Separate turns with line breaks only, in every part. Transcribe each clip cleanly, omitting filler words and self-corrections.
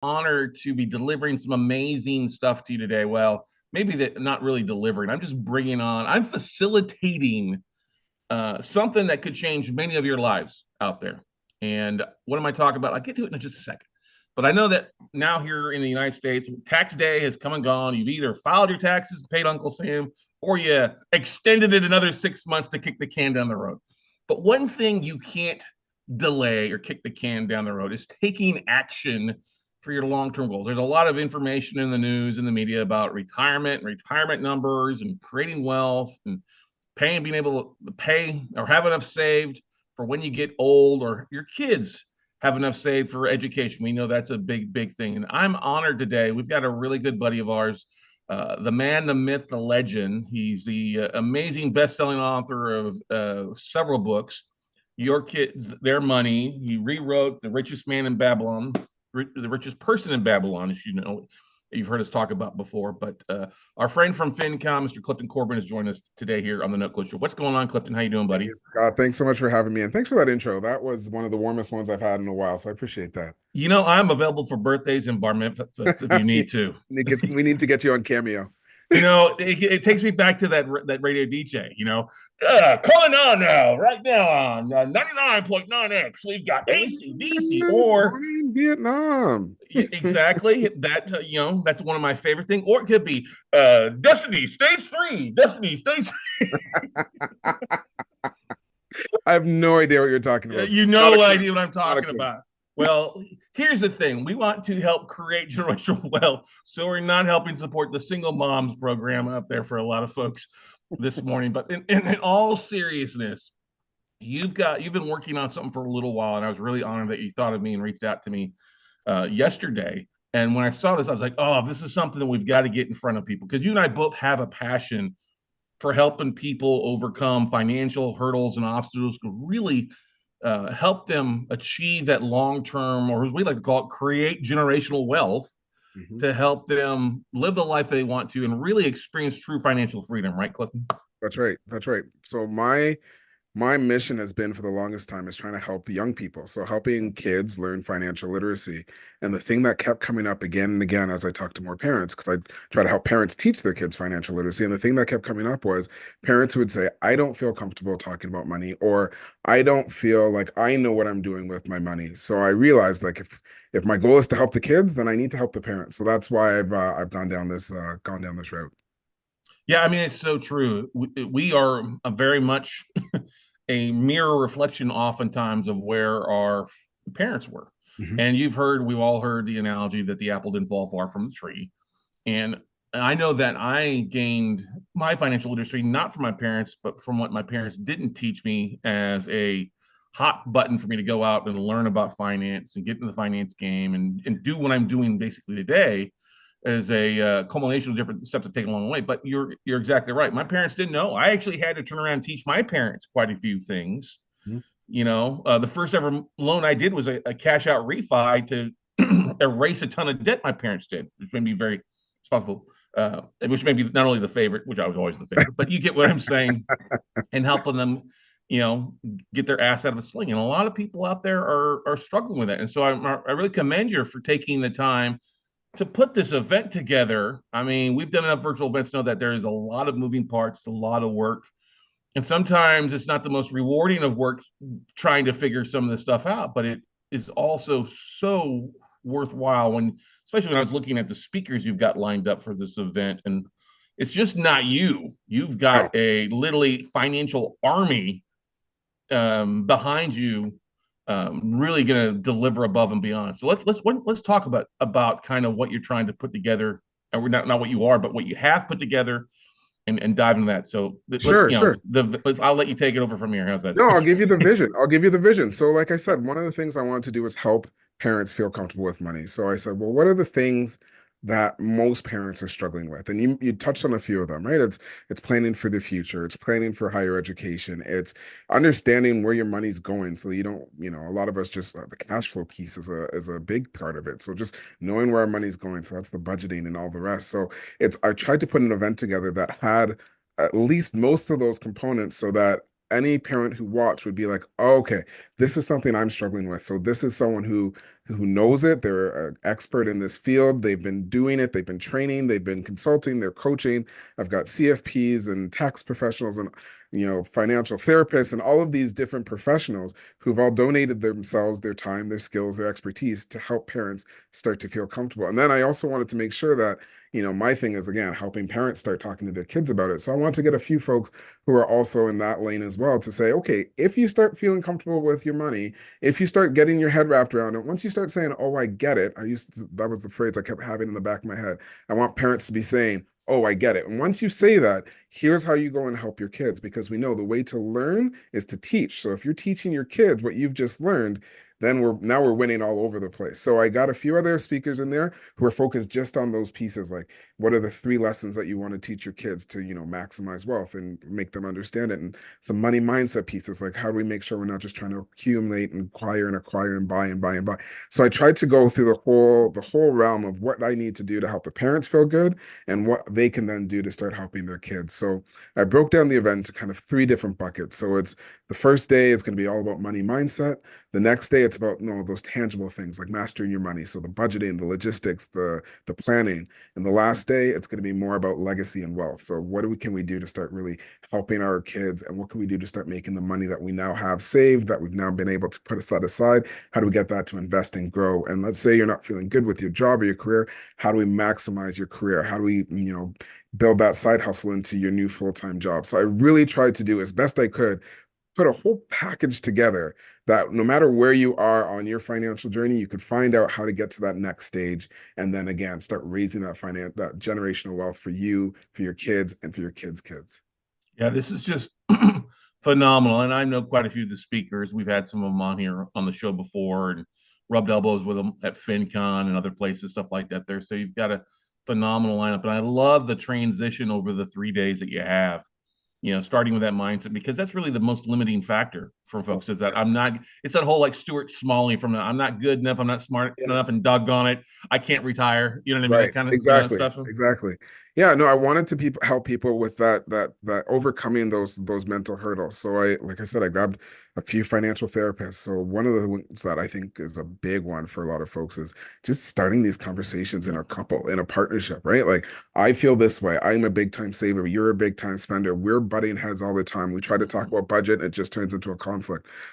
honored to be delivering some amazing stuff to you today. Well, maybe that not really delivering. I'm just bringing on. I'm facilitating something that could change many of your lives out there. And what am I talking about? I'll get to it in just a second. But I know that now here in the United States, tax day has come and gone. You've either filed your taxes and paid Uncle Sam, or you extended it another 6 months to kick the can down the road. But one thing you can't delay or kick the can down the road is taking action for your long-term goals. There's a lot of information in the news and the media about retirement numbers, and creating wealth, and paying, being able to pay or have enough saved for when you get old, or your kids have enough saved for education. We know that's a big, big thing. And I'm honored today. We've got a really good buddy of ours, the man, the myth, the legend. He's the amazing best-selling author of several books. Your Kids, Their Money. He rewrote The Richest Man in Babylon, The Richest Person in Babylon, as you know, you've heard us talk about before. But our friend from FinCom, Mr. Clifton Corbin, has joined us today here on the Note Close Show. What's going on, Clifton? How you doing,
Hey,
buddy?
Scott, thanks so much for having me. And thanks for that intro. That was one of the warmest ones I've had in a while. So I appreciate that.
You know, I'm available for birthdays and bar mitzvahs if you need to.
We need to get you on Cameo.
You know, it takes me back to that radio DJ. You know, calling on now, right now on 99.9X, we've got ACDC, or
Morning, Vietnam.
exactly that. That's one of my favorite things. Or it could be Destiny Stage 3, Destiny Stage.
I have no idea what you're talking about.
You
Not a
know
clue.
idea what I'm
Not a
talking
clue.
about. Well, here's the thing. We want to help create generational wealth. So we're not helping support the single moms program out there for a lot of folks this morning. But in all seriousness, you've been working on something for a little while, and I was really honored that you thought of me and reached out to me yesterday. And when I saw this, I was like, oh, this is something that we've got to get in front of people, because you and I both have a passion for helping people overcome financial hurdles and obstacles, to really help them achieve that long term, or as we like to call it, create generational wealth,
Mhm.
to help them live the life they want to and really experience true financial freedom. Right, Clifton?
That's right. That's right. So my mission has been for the longest time is trying to help young people. So helping kids learn financial literacy. And the thing that kept coming up again and again as I talked to more parents, because I try to help parents teach their kids financial literacy. And the thing that kept coming up was parents who would say, I don't feel comfortable talking about money, or I don't feel like I know what I'm doing with my money. So I realized, like, if my goal is to help the kids, then I need to help the parents. So that's why I've gone down this route.
Yeah, I mean, it's so true. We are a very much a mirror reflection, oftentimes, of where our parents were.
Mhm.
And we've all heard the analogy that the apple didn't fall far from the tree. And I know that I gained my financial literacy not from my parents, but from what my parents didn't teach me as a hot button for me to go out and learn about finance and get into the finance game, and do what I'm doing basically today, as a culmination of different steps I've taken along the way. But you're exactly right. My parents didn't know. I actually had to turn around and teach my parents quite a few things.
Mhm.
The first ever loan I did was a cash out refi to erase a ton of debt my parents did, which made me very responsible. Which may be not only the favorite, which I was always the favorite, but you get what I'm saying, and helping them, you know, get their ass out of the sling. And a lot of people out there are struggling with it. And so I really commend you for taking the time to put this event together. I mean, we've done enough virtual events to know that there is a lot of moving parts, a lot of work. And sometimes it's not the most rewarding of work trying to figure some of this stuff out, but it is also so worthwhile especially when I was looking at the speakers you've got lined up for this event. And it's just not you. You've
No.
got a literally financial army behind you, really going to deliver above and beyond. So let's talk about kind of what you're trying to put together, and we're not what you are, but what you have put together, and dive into that. So let's
Sure, sure.
I'll let you take it over from here. How's that?
No, I'll give you the vision. I'll give you the vision. So, like I said, one of the things I wanted to do was help parents feel comfortable with money. So I said, well, what are the things that most parents are struggling with? And you touched on a few of them, right? It's planning for the future, it's planning for higher education, it's understanding where your money's going. So you don't, a lot of us just the cash flow piece is a big part of it. So just knowing where our money's going. So that's the budgeting and all the rest. So I tried to put an event together that had at least most of those components so that any parent who watched would be like, oh, okay, this is something I'm struggling with. So this is someone who knows it. They're an expert in this field. They've been doing it. They've been training. They've been consulting. They're coaching. I've got CFPs and tax professionals and financial therapists and all of these different professionals who've all donated themselves, their time, their skills, their expertise to help parents start to feel comfortable. And then I also wanted to make sure that, my thing is again helping parents start talking to their kids about it. So I want to get a few folks who are also in that lane as well to say, okay, if you start feeling comfortable with your money, if you start getting your head wrapped around it, once you start saying, oh, I get it, that was the phrase I kept having in the back of my head. I want parents to be saying, oh, I get it. And once you say that, here's how you go and help your kids, because we know the way to learn is to teach. So if you're teaching your kids what you've just learned, then we're winning all over the place. So I got a few other speakers in there who are focused just on those pieces, like what are the 3 lessons that you want to teach your kids to, maximize wealth and make them understand it, and some money mindset pieces, like how do we make sure we're not just trying to accumulate and acquire and buy and buy and buy. So I tried to go through the whole realm of what I need to do to help the parents feel good and what they can then do to start helping their kids. So I broke down the event into kind of 3 different buckets. So it's the first day, it's going to be all about money mindset. The next day, it's about those tangible things like mastering your money. So the budgeting, the logistics, the planning. And the last day, it's going to be more about legacy and wealth. So what can we do to start really helping our kids, and what can we do to start making the money that we now have saved, that we've now been able to put aside? How do we get that to invest and grow? And let's say you're not feeling good with your job or your career. How do we maximize your career? How do we, build that side hustle into your new full-time job? So I really tried to do as best I could, put a whole package together that no matter where you are on your financial journey, you could find out how to get to that next stage, and then again start raising that generational wealth for you, for your kids, and for your kids' kids.
Yeah, this is just phenomenal. And I know quite a few of the speakers. We've had some of them on here on the show before and rubbed elbows with them at FinCon and other places, stuff like that there. So you've got a phenomenal lineup. And I love the transition over the 3 days that you have, starting with that mindset, because that's really the most limiting factor for folks is that it's that whole like Stuart Smalley from I'm not good enough, I'm not smart enough,
Yes.
and doggone it, I can't retire. You know what I mean? That
Right.
kind of,
Exactly.
stuff.
Exactly. Yeah, no, I wanted to help people with that overcoming those mental hurdles. So like I said, I grabbed a few financial therapists. So one of the ones that I think is a big one for a lot of folks is just starting these conversations in a couple, in a partnership, right? Like, I feel this way. I'm a big time saver. You're a big time spender. We're butting heads all the time. We try to talk about budget, and it just turns into a conflict.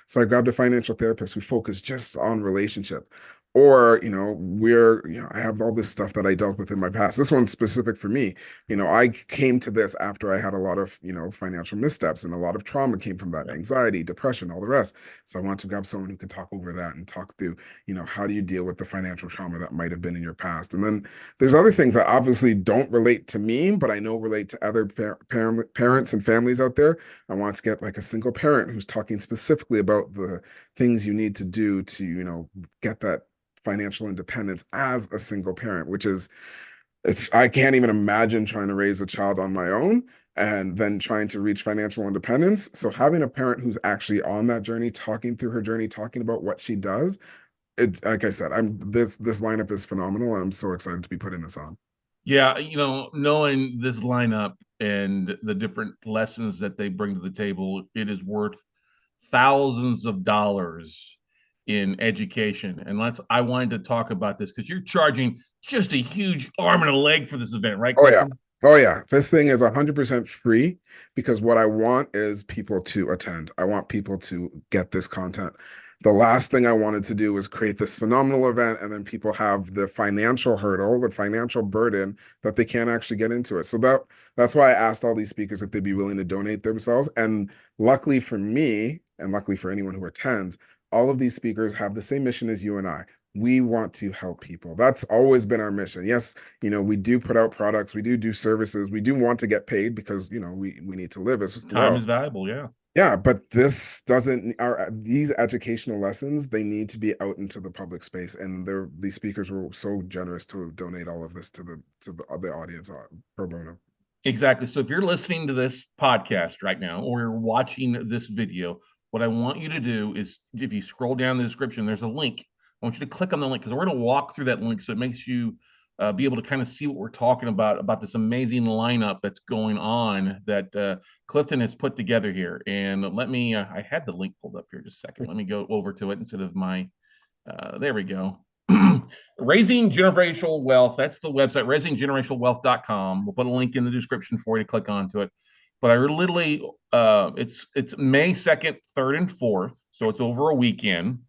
So I grabbed a financial therapist who focused just on relationship. Or, I have all this stuff that I dealt with in my past. This one's specific for me. I came to this after I had a lot of, financial missteps, and a lot of trauma came from that,
Yeah.
anxiety, depression, all the rest. So I want to grab someone who can talk over that and talk through, how do you deal with the financial trauma that might have been in your past? And then there's other things that obviously don't relate to me, but I know relate to other parents and families out there. I want to get like a single parent who's talking specifically about the things you need to do to, get that financial independence as a single parent, which is, I can't even imagine trying to raise a child on my own and then trying to reach financial independence. So having a parent who's actually on that journey, talking through her journey, talking about what she does, it's like I said, this lineup is phenomenal, and I'm so excited to be putting this on.
Yeah, knowing this lineup and the different lessons that they bring to the table, it is worth thousands of dollars in education. And I wanted to talk about this because you're charging just a huge arm and a leg for this event, right,
Oh yeah.
Clifton?
Oh yeah. This thing is 100% free, because what I want is people to attend. I want people to get this content. The last thing I wanted to do was create this phenomenal event, and then people have the financial hurdle, the financial burden, that they can't actually get into it. So that's why I asked all these speakers if they'd be willing to donate themselves. And luckily for me, and luckily for anyone who attends, all of these speakers have the same mission as you and I. We want to help people. That's always been our mission. Yes, we do put out products, we do services, we do want to get paid, because we need to live as
Time
well.
is valuable. Yeah.
Yeah, but this doesn't our these educational lessons, they need to be out into the public space, and these speakers were so generous to donate all of this to the audience, pro bono.
Exactly. So if you're listening to this podcast right now or you're watching this video, what I want you to do is if you scroll down the description, there's a link. I want you to click on the link because we're going to walk through that link so it makes you be able to kind of see what we're talking about this amazing lineup that's going on that Clifton has put together here. And let me, I had the link pulled up here just a second. Let me go over to it instead of my, there we go. Raising Generational Wealth. That's the website, raisinggenerationalwealth.com. We'll put a link in the description for you to click onto it. But I literally, it's May 2nd, 3rd, and 4th. So it's over a weekend.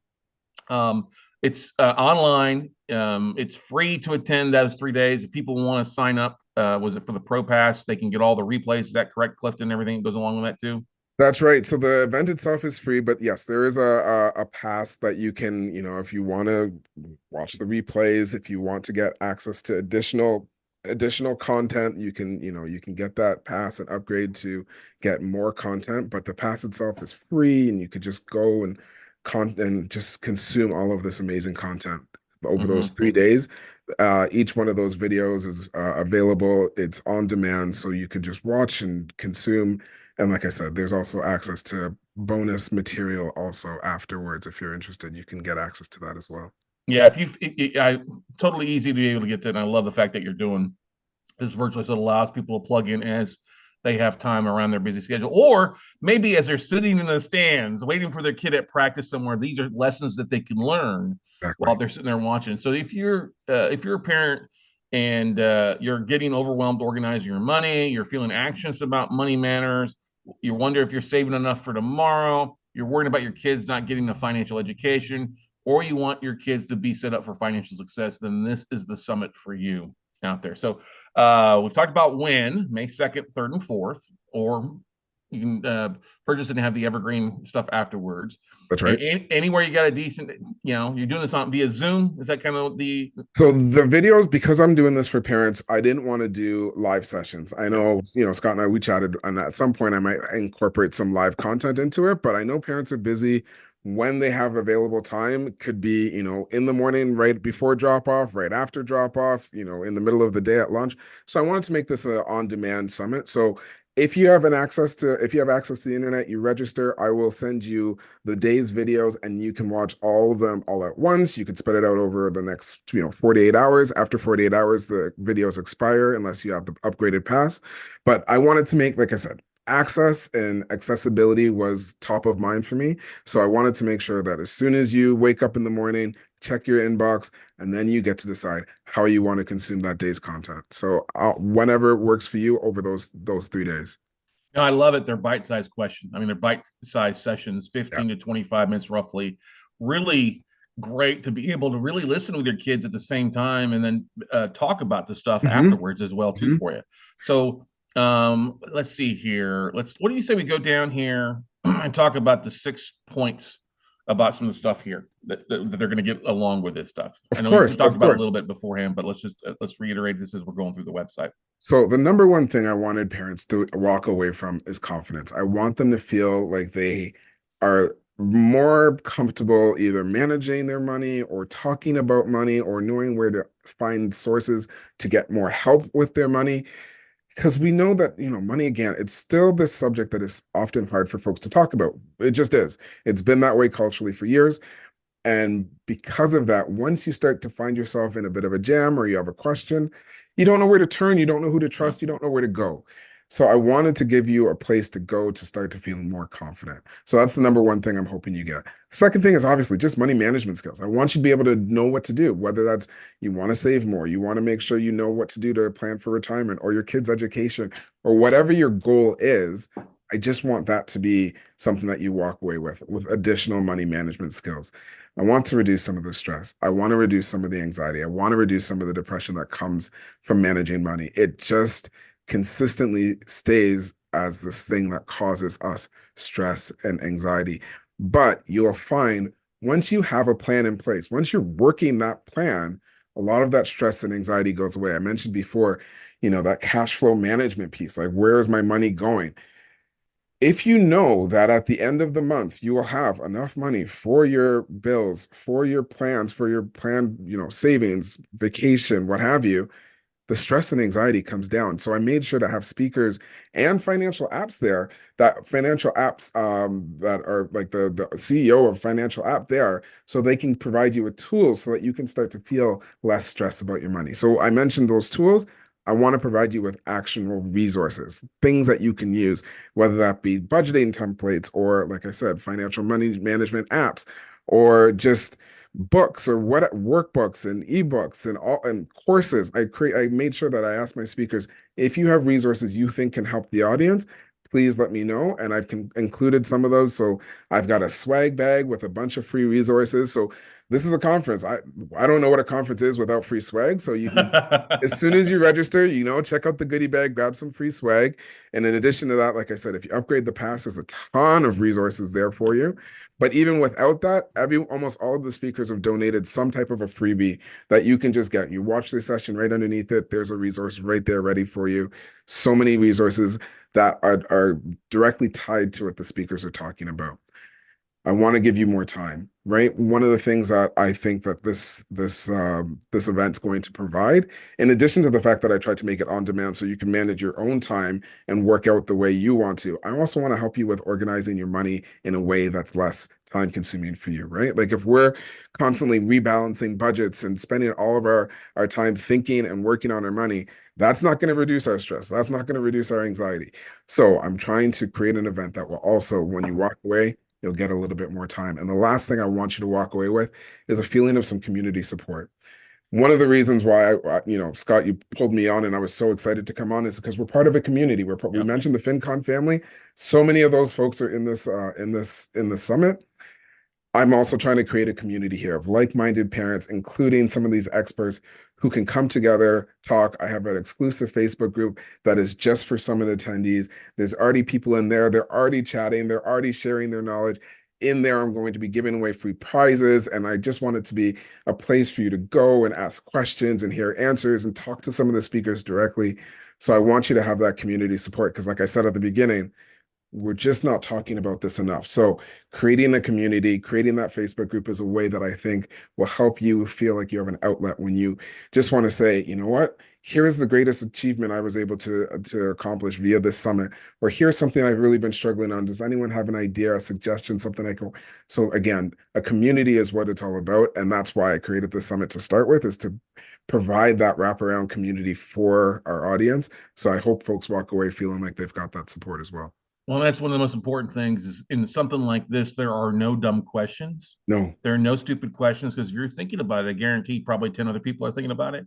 It's online. It's free to attend those 3 days. If people want to sign up, was it for the Pro Pass? They can get all the replays. Is that correct, Clifton? Everything that goes along with that too?
That's right. So the event itself is free, but yes, there is a pass that you can, if you want to watch the replays, if you want to get access to additional content, you can get that pass and upgrade to get more content. But the pass itself is free, and you could just go and just consume all of this amazing content over those 3 days. Each one of those videos is available. It's on demand, so you could just watch and consume. And like I said, there's also access to bonus material also afterwards. If you're interested, you can get access to that as well.
Yeah, if I totally easy to be able to get that. And I love the fact that you're doing this virtually, so it allows people to plug in as they have time around their busy schedule, or maybe as they're sitting in the stands waiting for their kid at practice somewhere. These are lessons that they can learn while
Exactly.
they're sitting there watching. So if you're a parent and you're getting overwhelmed organizing your money, you're feeling anxious about money matters, you wonder if you're saving enough for tomorrow, you're worried about your kids not getting a financial education, or you want your kids to be set up for financial success, then this is the summit for you out there. So we've talked about when, May 2nd, 3rd, and 4th, or you can purchase it and have the evergreen stuff afterwards.
That's right.
Anywhere you got a decent, you're doing this on via Zoom. Is that kind of the?
So the videos, because I'm doing this for parents, I didn't want to do live sessions. I know, Scott and I, we chatted, and at some point I might incorporate some live content into it, but I know parents are busy when they have available time. Could be, in the morning, right before drop off, right after drop off, in the middle of the day at lunch. So I wanted to make this an on-demand summit. So if you have access to the internet, you register, I will send you the day's videos, and you can watch all of them all at once. You could spread it out over the next 48 hours. After 48 hours, the videos expire unless you have the upgraded pass. But I wanted to make, like I said, access and accessibility was top of mind for me. So I wanted to make sure that as soon as you wake up in the morning, check your inbox, and then you get to decide how you want to consume that day's content. So whenever it works for you over those 3 days.
No, I love it. They're bite-sized questions. I mean, they're bite-sized sessions,
Yeah.
15 to 25 minutes roughly. Really great to be able to really listen with your kids at the same time, and then talk about the stuff
Hmm.
afterwards as well too
Hmm.
for you. So let's see here. What do you say we go down here and talk about the 6 points about some of the stuff here that they're going to get along with this stuff? I
Of
know we
course,
talked
of
about it a
course.
little bit beforehand, but let's reiterate this as we're going through the website.
So the number one thing I wanted parents to walk away from is confidence. I want them to feel like they are more comfortable either managing their money or talking about money or knowing where to find sources to get more help with their money. Because we know that, money, again, it's still this subject that is often hard for folks to talk about. It just is. It's been that way culturally for years. And because of that, once you start to find yourself in a bit of a jam or you have a question, you don't know where to turn, you don't know who to
Yeah.
trust, you don't know where to go. So I wanted to give you a place to go to start to feel more confident. So that's the number one thing I'm hoping you get. The second thing is obviously just money management skills. I want you to be able to know what to do, whether that's you want to save more, you want to make sure you know what to do to plan for retirement or your kids' education or whatever your goal is. I just want that to be something that you walk away with additional money management skills. I want to reduce some of the stress. I want to reduce some of the anxiety. I want to reduce some of the depression that comes from managing money. It just consistently stays as this thing that causes us stress and anxiety. But you'll find once you have a plan in place, once you're working that plan, a lot of that stress and anxiety goes away. I mentioned before, that cash flow management piece, like where is my money going? If you know that at the end of the month you will have enough money for your bills, for your plans, for your planned, savings, vacation, what have you, the stress and anxiety comes down. So I made sure to have speakers and financial apps there, that financial apps that are like the CEO of financial app there, so they can provide you with tools so that you can start to feel less stress about your money. So I mentioned those tools. I want to provide you with actionable resources, things that you can use, whether that be budgeting templates or, like I said, financial money management apps, or just books or what workbooks and ebooks and all and courses. I made sure that I asked my speakers, if you have resources you think can help the audience, please let me know. And I've included some of those. So I've got a swag bag with a bunch of free resources. So this is a conference. I don't know what a conference is without free swag. So you can, as soon as you register, check out the goodie bag, grab some free swag. And in addition to that, like I said, if you upgrade the pass, there's a ton of resources there for you. But even without that, almost all of the speakers have donated some type of a freebie that you can just get. You watch the session, right underneath it, there's a resource right there ready for you. So many resources that are directly tied to what the speakers are talking about. I want to give you more time, right? One of the things that I think that this event's going to provide, in addition to the fact that I tried to make it on demand so you can manage your own time and work out the way you want to, I also want to help you with organizing your money in a way that's less time consuming for you, right? Like if we're constantly rebalancing budgets and spending all of our time thinking and working on our money, that's not going to reduce our stress. That's not going to reduce our anxiety. So I'm trying to create an event that will also, when you walk away, you'll get a little bit more time. And the last thing I want you to walk away with is a feeling of some community support. One of the reasons why Scott, you pulled me on and I was so excited to come on is because we're part of a community. We
Yep.
mentioned the FinCon family. So many of those folks are in this summit. I'm also trying to create a community here of like-minded parents, including some of these experts who can come together, talk. I have an exclusive Facebook group that is just for summit attendees. There's already people in there. They're already chatting. They're already sharing their knowledge. In there, I'm going to be giving away free prizes. And I just want it to be a place for you to go and ask questions and hear answers and talk to some of the speakers directly. So I want you to have that community support because, like I said at the beginning, we're just not talking about this enough. So creating a community, creating that Facebook group is a way that I think will help you feel like you have an outlet when you just want to say, you know what, here's the greatest achievement I was able to accomplish via this summit, or here's something I've really been struggling on. Does anyone have an idea, a suggestion, something I can? So again, a community is what it's all about. And that's why I created the summit to start with, is to provide that wraparound community for our audience. So I hope folks walk away feeling like they've got that support as well.
Well, that's one of the most important things is in something like this, there are no dumb questions.
No,
There are no stupid questions because if you're thinking about it, I guarantee probably 10 other people are thinking about it.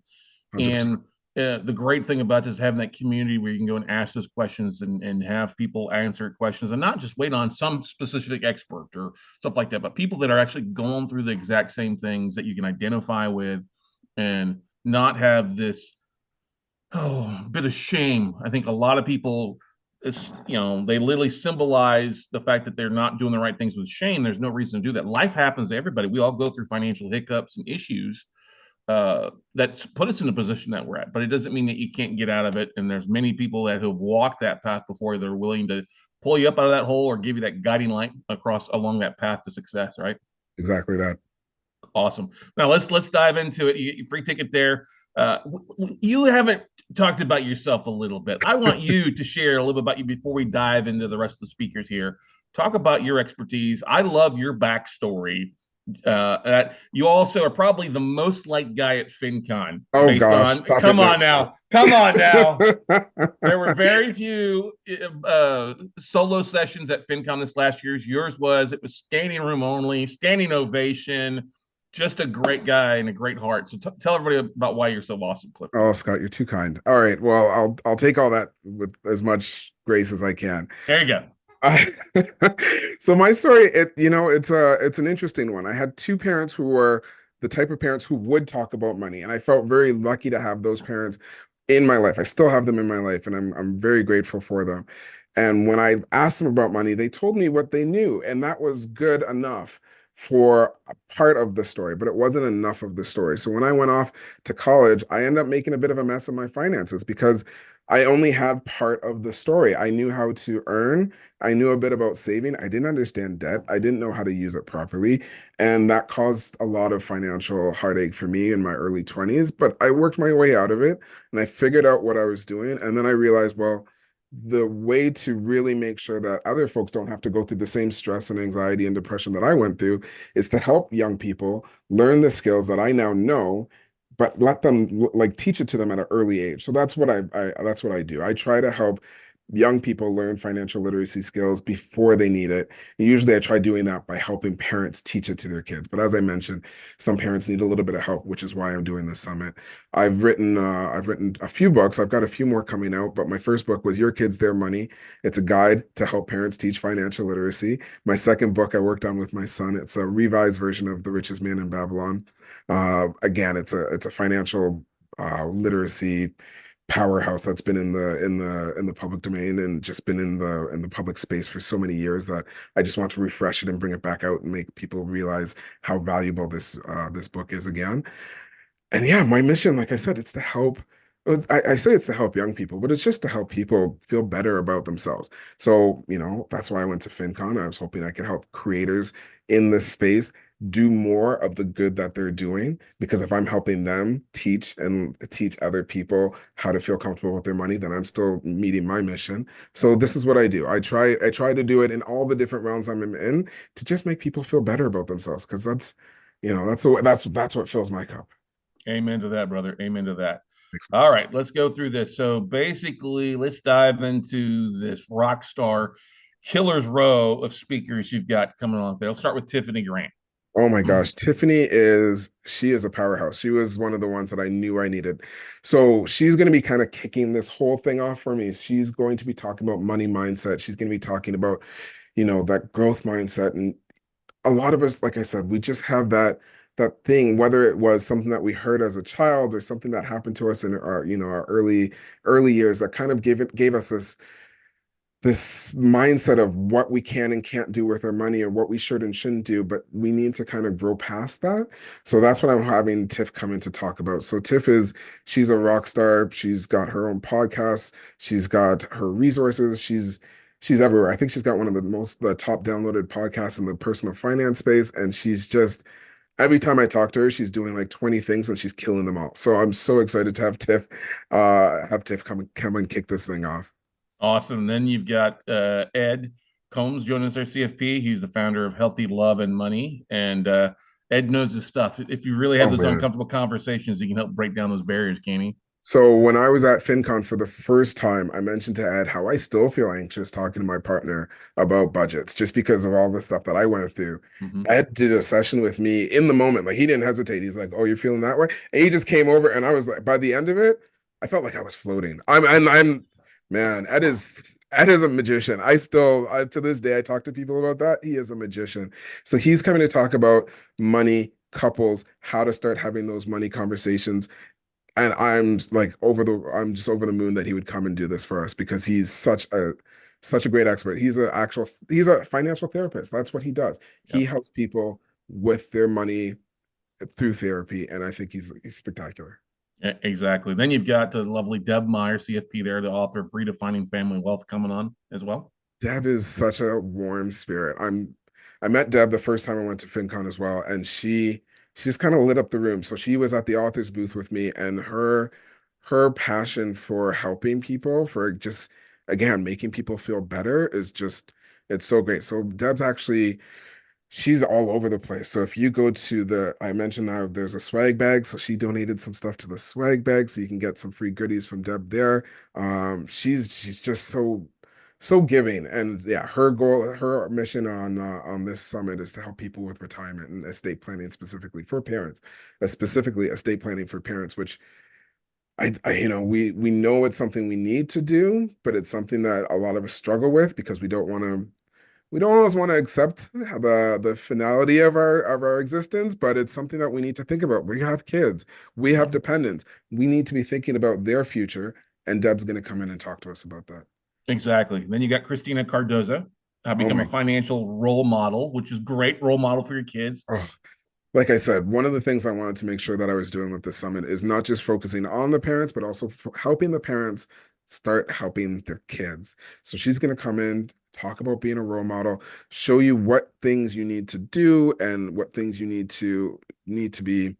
100%.
And the great thing about this is having that community where you can go and ask those questions and have people answer questions and not just wait on some specific expert or stuff like that, but people that are actually going through the exact same things that you can identify with and not have this bit of shame. I think a lot of people, they literally symbolize the fact that they're not doing the right things with shame. There's no reason to do that. Life happens to everybody. We all go through financial hiccups and issues that put us in the position that we're at, but it doesn't mean that you can't get out of it. And there's many people that have walked that path before. They're willing to pull you up out of that hole or give you that guiding light across along that path to success. Right.
Exactly that.
Awesome. Now let's dive into it. Free ticket there. You haven't talked about yourself a little bit. I want you to share a little bit about you before we dive into the rest of the speakers here. Talk about your expertise. I love your backstory. That you also are probably the most liked guy at FinCon
Oh
based
gosh,
on.
stop it now, Scott.
Come on now. There were very few solo sessions at FinCon this last year. Yours was. It was standing room only, standing ovation. Just a great guy and a great heart. So tell everybody about why you're so awesome, Clifton.
Oh, Scott, you're too kind. All right. Well, I'll take all that with as much grace as I can.
There you go.
I, so my story, it's an interesting one. I had two parents who were the type of parents who would talk about money, and I felt very lucky to have those parents in my life. I still have them in my life, and I'm very grateful for them. And when I asked them about money, they told me what they knew, and that was good enough for a part of the story, but it wasn't enough of the story. So when I went off to college, I ended up making a bit of a mess of my finances because I only had part of the story. I knew how to earn. I knew a bit about saving. I didn't understand debt. I didn't know how to use it properly. And that caused a lot of financial heartache for me in my early 20s. But I worked my way out of it and I figured out what I was doing. And then I realized, well, the way to really make sure that other folks don't have to go through the same stress and anxiety and depression that I went through is to help young people learn the skills that I now know, but let them like teach it to them at an early age. So that's what that's what I do. I try to help young people learn financial literacy skills before they need it. Usually I try doing that by helping parents teach it to their kids. But as I mentioned, some parents need a little bit of help, which is why I'm doing this summit. I've written a few books. I've got a few more coming out, but my first book was Your Kids, Their Money. It's a guide to help parents teach financial literacy. My second book I worked on with my son. It's a revised version of The Richest Man in Babylon. Again, it's a financial literacy powerhouse that's been in the public domain and just been in the public space for so many years that I just want to refresh it and bring it back out and make people realize how valuable this book is again. And yeah, my mission, like I said, it's to help. I say it's to help young people, but it's just to help people feel better about themselves. So, that's why I went to FinCon. I was hoping I could help creators in this space do more of the good that they're doing. Because if I'm helping them teach other people how to feel comfortable with their money, then I'm still meeting my mission. So this is what I do. I try to do it in all the different realms I'm in to just make people feel better about themselves. Because that's what fills my cup.
Amen to that, brother. Amen to that. All right, let's go through this. So basically, let's dive into this rock star killer's row of speakers you've got coming on there. Let's start with Tiffany Grant.
Oh my gosh, she is a powerhouse. She was one of the ones that I knew I needed. So she's going to be kind of kicking this whole thing off for me. She's going to be talking about money mindset. She's going to be talking about, that growth mindset. And a lot of us, like I said, we just have that thing, whether it was something that we heard as a child or something that happened to us in our early years that kind of gave us this mindset of what we can and can't do with our money or what we should and shouldn't do, but we need to kind of grow past that. So that's what I'm having Tiff come in to talk about. So she's a rock star. She's got her own podcast. She's got her resources. She's everywhere. I think she's got one of the top downloaded podcasts in the personal finance space. And she's just, every time I talk to her, she's doing like 20 things and she's killing them all. So I'm so excited to have Tiff come and kick this thing off.
Awesome. Then you've got Ed Combs joining us, our CFP. He's the founder of Healthy Love and Money. And Ed knows his stuff. If you really have
Oh
those
man.
uncomfortable conversations, he can help break down those barriers, can he?
So when I was at FinCon for the first time, I mentioned to Ed how I still feel anxious talking to my partner about budgets just because of all the stuff that I went through.
Mm-hmm.
Ed did a session with me in the moment. Like he didn't hesitate. He's like, "Oh, you're feeling that way?" And he just came over and I was like, by the end of it, I felt like I was floating. I'm man, Ed is a magician. To this day, I talk to people about that. He is a magician. So he's coming to talk about money, couples, how to start having those money conversations, and I'm just over the moon that he would come and do this for us because he's such a great expert. He's a financial therapist. That's what he does. He
Yep.
helps people with their money through therapy, and I think he's spectacular.
Exactly. Then you've got the lovely Deb Meyer, CFP, there, the author of Redefining Family Wealth, coming on as well.
Deb is such a warm spirit. I met Deb the first time I went to FinCon as well, and she just kind of lit up the room. So she was at the author's booth with me, and her passion for helping people, for just again making people feel better is just it's so great. So Deb's actually she's all over the place. So if you go to I mentioned now there's a swag bag. So she donated some stuff to the swag bag. So you can get some free goodies from Deb there. She's just so giving. And yeah, her mission on this summit is to help people with retirement and estate planning specifically for parents, specifically estate planning for parents, which we know it's something we need to do, but it's something that a lot of us struggle with because we don't always want to accept the finality of our existence, but it's something that we need to think about. We have kids, we have
Yep.
dependents. We need to be thinking about their future, and Deb's going to come in and talk to us about that.
Exactly. Then you got Christina Cardoza.
Oh
become a
my,
financial role model, which is great role model for your kids.
oh, like I said, one of the things I wanted to make sure that I was doing with the summit is not just focusing on the parents, but also helping the parents start helping their kids. So she's going to come in, talk about being a role model, show you what things you need to do and what things you need to be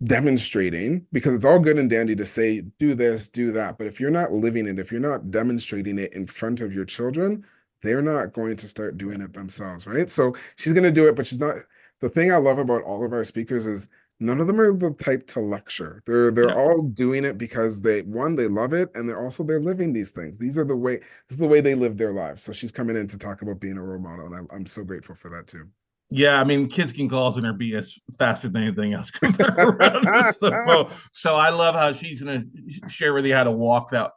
demonstrating, because it's all good and dandy to say do this, do that, but if you're not living it, if you're not demonstrating it in front of your children, they're not going to start doing it themselves, right? So she's going to do it, but she's not. The thing I love about all of our speakers is none of them are the type to lecture. They're
Yeah.
all doing it because they love it, and they're living these things. This is the way they live their lives. So she's coming in to talk about being a role model, and I'm so grateful for that too.
Yeah, I mean, kids can call us in their BS faster than anything else because they're around this stuff. Well, so I love how she's going to share with you how to walk that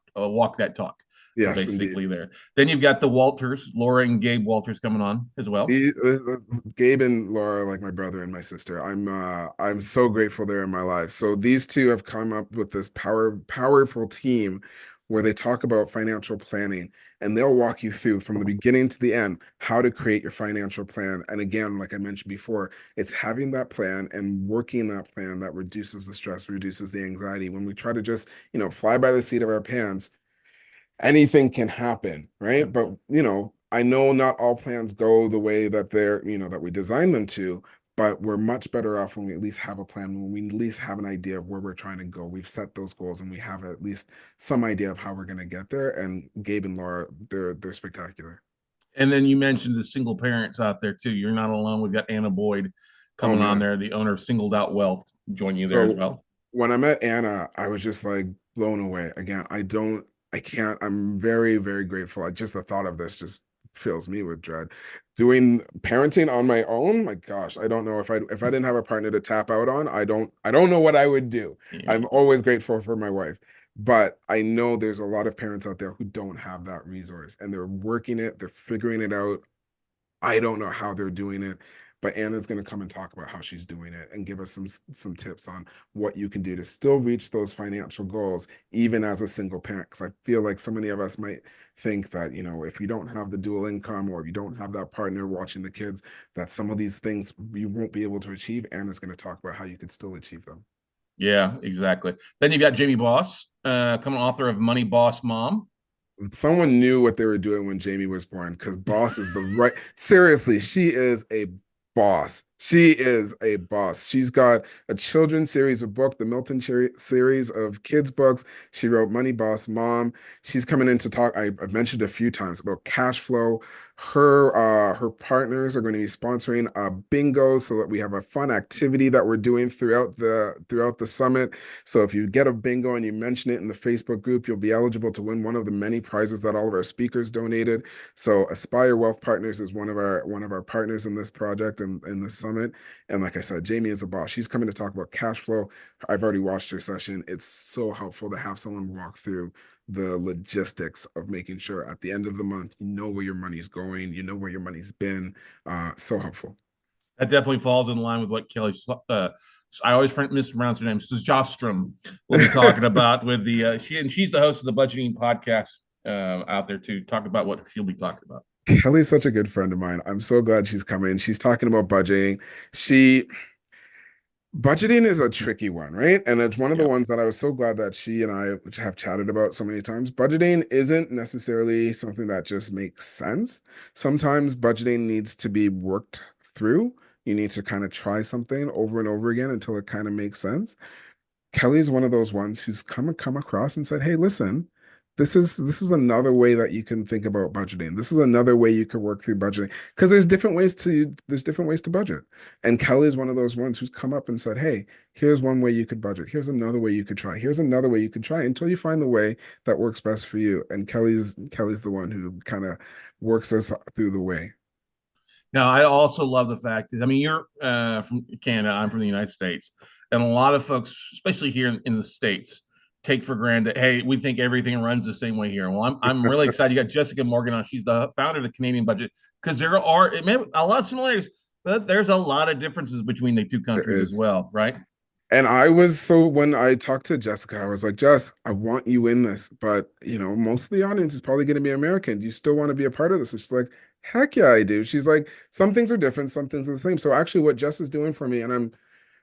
talk,
Yes, indeed.
basically there. Then you've got the Walters, Laura and Gabe Walters coming on as well.
Gabe and Laura are like my brother and my sister. I'm so grateful they're in my life. So these two have come up with this powerful team where they talk about financial planning, and they'll walk you through from the beginning to the end how to create your financial plan. And again, like I mentioned before, it's having that plan and working that plan that reduces the stress, reduces the anxiety. When we try to just, fly by the seat of our pants, anything can happen, right?
Yep.
But, I know not all plans go the way that that we design them to, but we're much better off when we at least have a plan, when we at least have an idea of where we're trying to go. We've set those goals and we have at least some idea of how we're going to get there. And Gabe and Laura, they're spectacular.
And then you mentioned the single parents out there too. You're not alone. We've got Anna Boyd
Oh
coming on
man.
there, the owner of Singled Out Wealth, join you there as
So
well.
when I met Anna, I was just like blown away. Again, I can't, I'm very, very grateful. Just the thought of this just fills me with dread. Doing parenting on my own, my gosh, I don't know if I didn't have a partner to tap out on, I don't know what I would do.
Yeah.
I'm always grateful for my wife, but I know there's a lot of parents out there who don't have that resource and they're working it, they're figuring it out. I don't know how they're doing it, but Anna's going to come and talk about how she's doing it and give us some tips on what you can do to still reach those financial goals, even as a single parent. Because I feel like so many of us might think that, if you don't have the dual income or if you don't have that partner watching the kids, that some of these things you won't be able to achieve. Anna's going to talk about how you could still achieve them.
Yeah, exactly. Then you've got Jamie Boss, coming author of Money Boss Mom.
Someone knew what they were doing when Jamie was born, because boss is the right. Seriously, she is a boss. She is a boss. She's got a children's series of book, the Milton series of kids books. She wrote Money Boss Mom. She's coming in to talk. I've mentioned a few times about cash flow. Her partners are going to be sponsoring a bingo so that we have a fun activity that we're doing throughout the summit. So if you get a bingo and you mention it in the Facebook group, you'll be eligible to win one of the many prizes that all of our speakers donated. So Aspire Wealth Partners is one of our partners in this project and in this summit. And like I said, Jamie is a boss. She's coming to talk about cash flow. I've already watched her session. It's so helpful to have someone walk through the logistics of making sure at the end of the month you know where your money's going, you know where your money's been. So helpful.
That definitely falls in line with what Kelly. I always mispronounce her name. Sjostrom will be talking about with she's the host of the budgeting podcast out there too. Talk about what she'll be talking about.
Kelly's such a good friend of mine. I'm so glad she's coming. She's talking about budgeting. She Budgeting is a tricky one, right? And it's one of the
Yeah.
ones that I was so glad that she and I have chatted about so many times. Budgeting isn't necessarily something that just makes sense. Sometimes budgeting needs to be worked through. You need to kind of try something over and over again until it kind of makes sense. Kelly's one of those ones who's come across and said, "Hey, listen, this is another way that you can think about budgeting. This is another way you could work through budgeting because there's different ways to budget." And Kelly's one of those ones who's come up and said, "Hey, here's one way you could budget. Here's another way you could try. Here's another way you could try until you find the way that works best for you." And Kelly's the one who kind of works us through the way.
Now, I also love the fact that, I mean, you're from Canada, I'm from the United States, and a lot of folks, especially here in the States, take for granted, hey, we think everything runs the same way here. Well, I'm really excited. You got Jessica Morgan on. She's the founder of the Canadian Budget, because there are a lot of similarities, but there's a lot of differences between the two
There
countries as
is.
well, right?
And when I talked to Jessica, I was like, Jess, I want you in this, but most of the audience is probably going to be American. Do you still want to be a part of this? And she's like, Heck yeah, I do. She's like, some things are different, some things are the same. So actually what Jess is doing for me, and I'm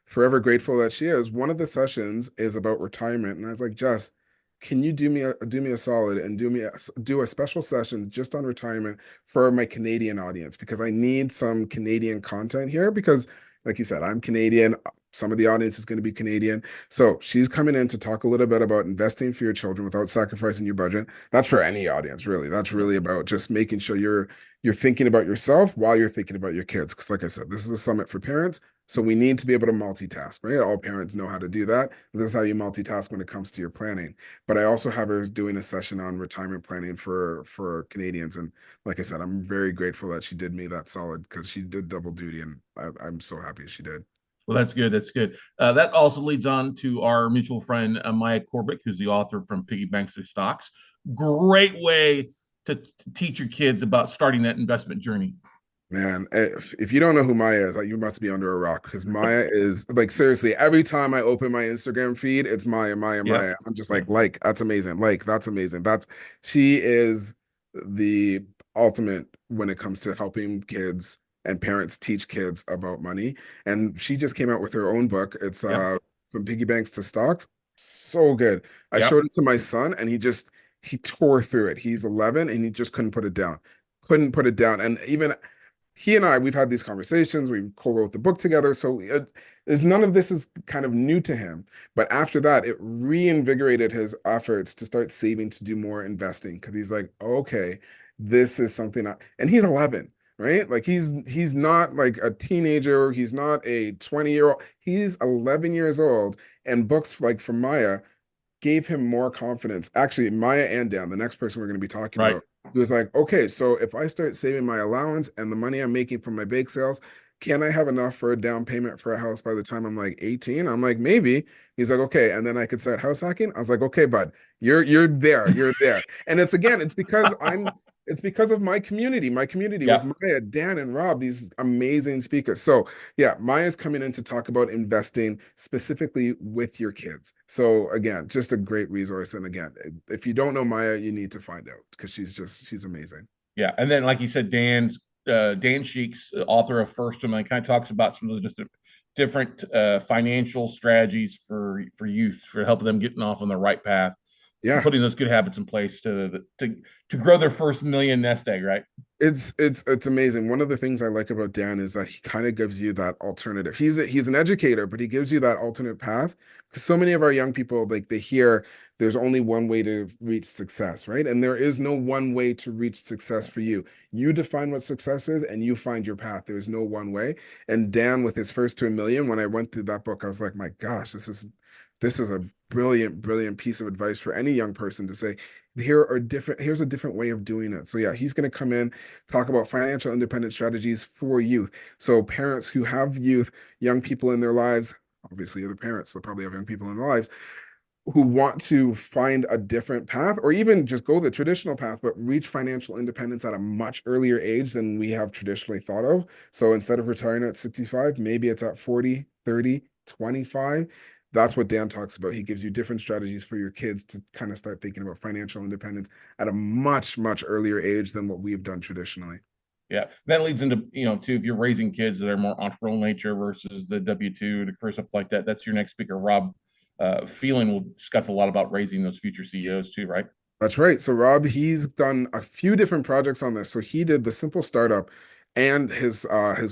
forever grateful that she is, one of the sessions is about retirement. And I was like, Jess, can you do me a solid and do a special session just on retirement for my Canadian audience? Because I need some Canadian content here because like you said, I'm Canadian. Some of the audience is going to be Canadian. So she's coming in to talk a little bit about investing for your children without sacrificing your budget. That's for any audience, really. That's
Yeah.
really about just making sure you're thinking about yourself while you're thinking about your kids. Because like I said, this is a summit for parents. So we need to be able to multitask, right? All parents know how to do that. This is how you multitask when it comes to your planning. But I also have her doing a session on retirement planning for Canadians. And like I said, I'm very grateful that she did me that solid because she did double duty, and I'm so happy she did.
Well, that's good. That's good. That also leads on to our mutual friend Maya Corbett, who's the author from Piggy Banks to Stocks. Great way to teach your kids about starting that investment journey.
Man, if you don't know who Maya is, like, you must be under a rock because Maya is like seriously, every time I open my Instagram feed, it's Maya, Maya,
Yep.
Maya. I'm just
Yeah.
like, that's amazing. Like, that's amazing. She is the ultimate when it comes to helping kids and parents teach kids about money. And she just came out with her own book. It's
Yep.
From Piggy Banks to Stocks. So good. I
Yep.
showed it to my son and he tore through it. He's 11 and he just couldn't put it down. Couldn't put it down. And even he and I, we've had these conversations. We co-wrote the book together, so is none of this is kind of new to him. But after that, it reinvigorated his efforts to start saving to do more investing because he's like, okay, this is something. And he's 11, right? Like he's not like a teenager. He's not a 20-year-old. He's 11 years old, and books like from Maya gave him more confidence. Actually, Maya and Dan, the next person we're going to be talking
Right.
about, he was like, okay, so if I start saving my allowance and the money I'm making from my bake sales, can I have enough for a down payment for a house by the time I'm like 18? I'm like, maybe. He's like, okay. And then I could start house hacking. I was like, okay, bud, you're there. You're there. And it's because of my community with
Yep.
Maya, Dan, and Rob, these amazing speakers. So yeah, Maya's coming in to talk about investing specifically with your kids. So again, just a great resource. And again, if you don't know Maya, you need to find out because she's amazing.
Yeah. And then, like you said, Dan Sheik's author of First Him, kind of talks about some of the just different financial strategies for youth for helping them getting off on the right path and
Yeah,
putting those good habits in place to grow their first million nest egg. Right.
it's amazing. One of the things I like about Dan is that he kind of gives you that alternative. He's an educator, but he gives you that alternate path. Because so many of our young people, like they hear there's only one way to reach success, right? And there is no one way to reach success for you. You define what success is and you find your path. There's no one way. And Dan, with his first to a million, when I went through that book, I was like, my gosh, this is a brilliant, brilliant piece of advice for any young person to say, here's a different way of doing it. So yeah, he's going to come in, talk about financial independent strategies for youth. So parents who have youth, young people in their lives, obviously are the parents, they'll probably have young people in their lives who want to find a different path or even just go the traditional path, but reach financial independence at a much earlier age than we have traditionally thought of. So instead of retiring at 65, maybe it's at 40, 30, 25. That's what Dan talks about. He gives you different strategies for your kids to kind of start thinking about financial independence at a much, much earlier age than what we've done traditionally.
Yeah, that leads into to if you're raising kids that are more entrepreneurial nature versus the W-2, the career stuff like that. That's your next speaker, Rob. Phelan will discuss a lot about raising those future CEOs too, right?
That's right. So Rob, he's done a few different projects on this. So he did the simple startup and his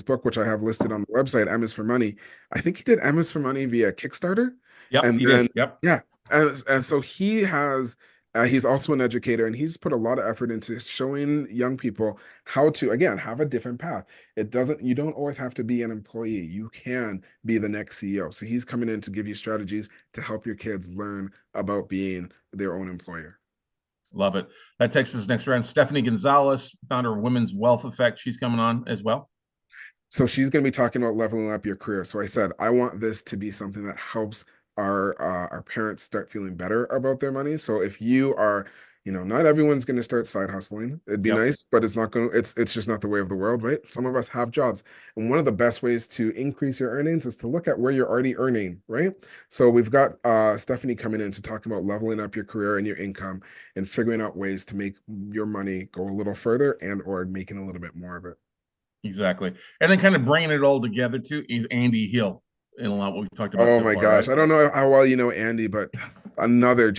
book, which I have listed on the website, M is for Money. I think he did M is for Money via Kickstarter.
Yep,
And
he
then
did. Yep.
yeah. And so he's also an educator and he's put a lot of effort into showing young people how to again have a different path. You don't always have to be an employee. You can be the next CEO. So he's coming in to give you strategies to help your kids learn about being their own employer.
Love it. That takes us next round. Stephanie Gonzalez, founder of Women's Wealth Effect. She's coming on as well.
So she's going to be talking about leveling up your career. So I said I want this to be something that helps our parents start feeling better about their money. So if you are not everyone's going to start side hustling. It'd be
Yep.
nice, but it's not going to, it's just not the way of the world, right? Some of us have jobs. And one of the best ways to increase your earnings is to look at where you're already earning, right? So we've got Stephanie coming in to talk about leveling up your career and your income and figuring out ways to make your money go a little further and or making a little bit more of it.
Exactly. And then kind of bringing it all together too is Andy Hill in a lot of what we've talked about
Oh
so
my
far, right?
gosh. I don't know how well you know Andy, but another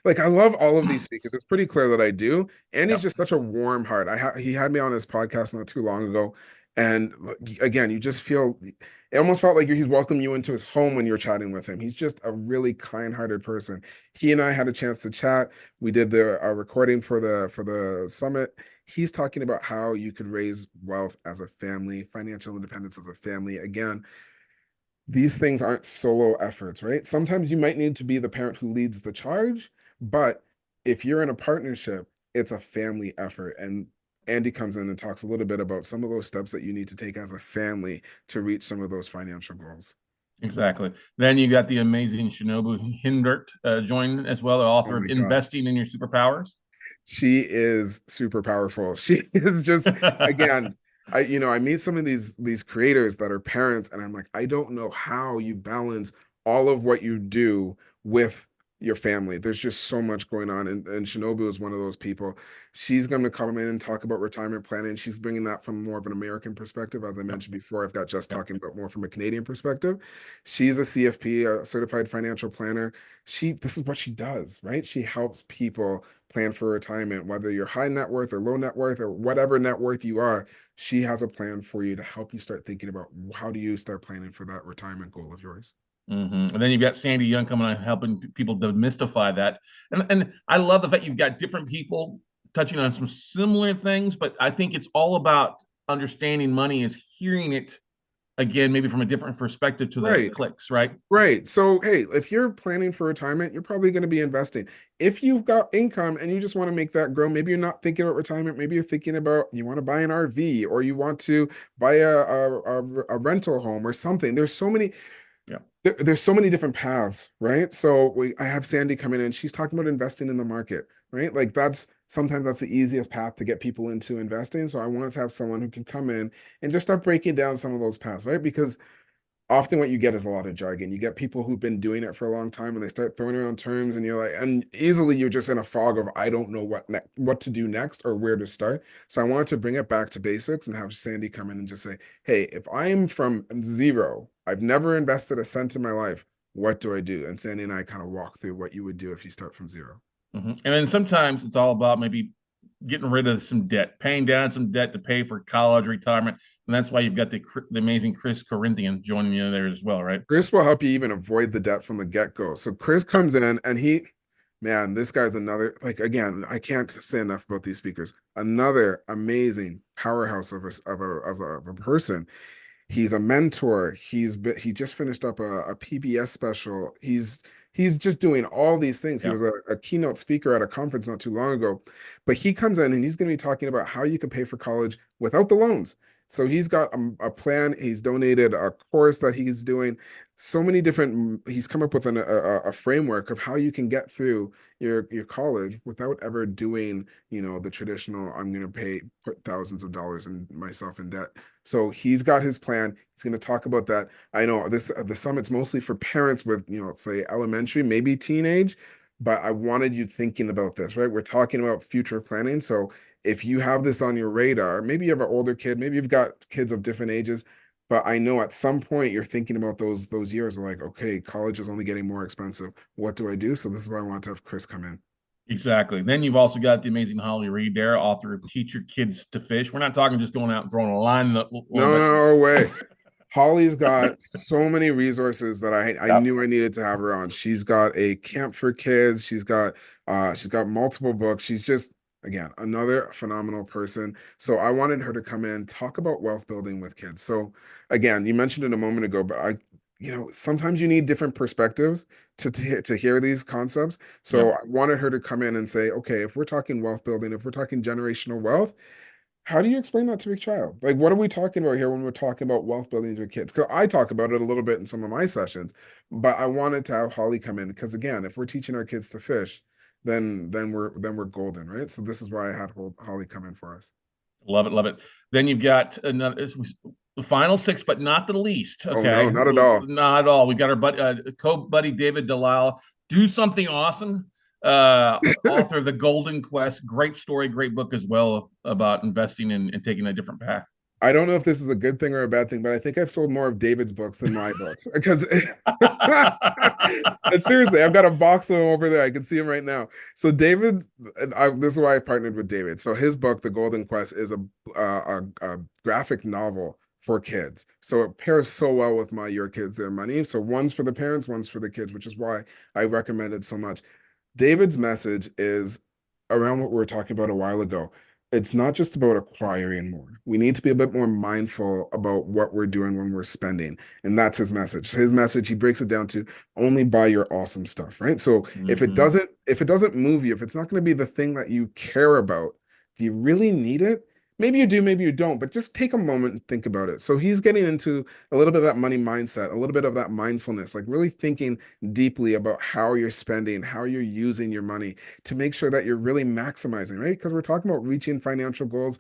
like I love all of these speakers. It's pretty clear that I do. Andy's
Yep.
just such a warm heart. He had me on his podcast not too long ago. And again, you just feel it almost felt like he's welcomed you into his home when you're chatting with him. He's just a really kind-hearted person. He and I had a chance to chat. We did the recording for the summit. He's talking about how you could raise wealth as a family, financial independence as a family. Again, these things aren't solo efforts, right? Sometimes you might need to be the parent who leads the charge, but if you're in a partnership, it's a family effort. And Andy comes in and talks a little bit about some of those steps that you need to take as a family to reach some of those financial goals.
Exactly. Then you got the amazing Shinobu Hindert join as well, the
Oh
author of
my gosh.
Investing in Your Superpowers.
She is super powerful. She is just again, I meet some of these creators that are parents, and I'm like, I don't know how you balance all of what you do with your family. There's just so much going on, and Shinobu is one of those people. She's going to come in and talk about retirement planning. She's bringing that from more of an American perspective, as I
Yep.
mentioned before. I've got just
Yep.
talking about more from a Canadian perspective. She's a CFP, a certified financial planner. This is what she does, right? She helps people plan for retirement, whether you're high net worth or low net worth or whatever net worth you are. She has a plan for you to help you start thinking about how do you start planning for that retirement goal of yours.
And then you've got Sandy Young coming on helping people demystify that. And I love the fact you've got different people touching on some similar things, but I think it's all about understanding money is hearing it again, maybe from a different perspective to the
Right.
clicks, right?
Right. So, hey, if you're planning for retirement, you're probably going to be investing. If you've got income and you just want to make that grow, maybe you're not thinking about retirement. Maybe you're thinking about you want to buy an RV or you want to buy a rental home or something.
Yeah.
There's so many different paths, right? So I have Sandy come in and she's talking about investing in the market, right? Like sometimes that's the easiest path to get people into investing. So I wanted to have someone who can come in and just start breaking down some of those paths, right? Because often what you get is a lot of jargon. You get people who've been doing it for a long time and they start throwing around terms and you're like, and easily you're just in a fog of I don't know what to do next or where to start. So I wanted to bring it back to basics and have Sandy come in and just say, hey, if I'm from zero, I've never invested a cent in my life, what do I do? And Sandy and I kind of walk through what you would do if you start from zero.
And then sometimes it's all about maybe getting rid of some debt, paying down some debt to pay for college, retirement. And that's why you've got the amazing Chris Corinthian joining you there as well, right?
Chris will help you even avoid the debt from the get-go. So Chris comes in and man, this guy's another, like, again, I can't say enough about these speakers. Another amazing powerhouse of a person. He's a mentor. He just finished up a PBS special. He's just doing all these things. He
Yeah.
was a keynote speaker at a conference not too long ago, but he comes in and he's going to be talking about how you can pay for college without the loans. So he's got a plan. He's donated a course that he's doing. So many different. He's come up with a framework of how you can get through your college without ever doing the traditional. I'm going to put thousands of dollars in myself in debt. So he's got his plan. He's going to talk about that. I know the summit's mostly for parents with, say elementary, maybe teenage, but I wanted you thinking about this, right? We're talking about future planning. So if you have this on your radar, maybe you have an older kid, maybe you've got kids of different ages, but I know at some point you're thinking about those years like, okay, college is only getting more expensive. What do I do? So this is why I want to have Chris come in.
Exactly. Then you've also got the amazing Holly Reed there, author of Teach Your Kids to Fish. We're not talking just going out and throwing a line in the one,
No,
but
no, no way. Holly's got so many resources that I
yeah.
knew I needed to have her on. She's got a camp for kids. She's got multiple books. She's just again another phenomenal person. So I wanted her to come in, talk about wealth building with kids. So again, you mentioned it a moment ago, but sometimes you need different perspectives to hear these concepts. So
Yep.
I wanted her to come in and say, okay, if we're talking wealth building, if we're talking generational wealth, how do you explain that to a child? Like, what are we talking about here when we're talking about wealth building to kids? Because I talk about it a little bit in some of my sessions, but I wanted to have Holly come in because, again, if we're teaching our kids to fish, then we're golden, right? So this is why I had Holly come in for us.
Love it, love it. Then you've got another the final six, but not the least.
Oh no,
Okay,
not at all.
not at all. We got our co-buddy David Delisle. Do something awesome. Author of the Golden Quest. Great story, great book as well about investing and taking a different path.
I don't know if this is a good thing or a bad thing, but I think I've sold more of David's books than my books because and seriously, I've got a box of them over there. I can see him right now. So David, this is why I partnered with David. So his book, The Golden Quest, is a graphic novel for kids. So it pairs so well with my Your Kids, Their Money. So one's for the parents, one's for the kids, which is why I recommend it so much. David's message is around what we were talking about a while ago. It's not just about acquiring more. We need to be a bit more mindful about what we're doing when we're spending. And that's his message. His message, he breaks it down to only buy your awesome stuff, right? So
Mm-hmm.
if it doesn't move you, if it's not going to be the thing that you care about, do you really need it? Maybe you do, maybe you don't, but just take a moment and think about it. So he's getting into a little bit of that money mindset, a little bit of that mindfulness, like really thinking deeply about how you're spending, how you're using your money to make sure that you're really maximizing, right? Because we're talking about reaching financial goals,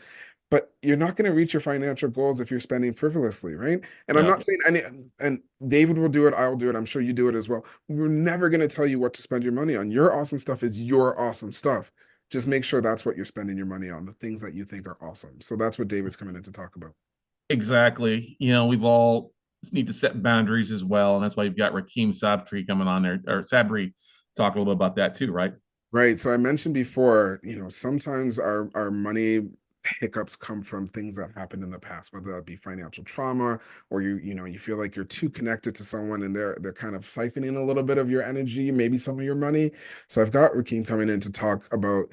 but you're not going to reach your financial goals if you're spending frivolously, right? And I'm
Yeah.
not saying any, and David will do it, I'll do it, I'm sure you do it as well. We're never going to tell you what to spend your money on. Your awesome stuff is your awesome stuff. Just make sure that's what you're spending your money on, the things that you think are awesome. So that's what David's coming in to talk about.
Exactly. We've all need to set boundaries as well, and that's why you've got Rakeem Sabri coming on there, or Sabri, talk a little bit about that too, right?
Right. So I mentioned before, sometimes our money hiccups come from things that happened in the past, whether that be financial trauma or you feel like you're too connected to someone and they're kind of siphoning a little bit of your energy, maybe some of your money. So I've got Rakeem coming in to talk about,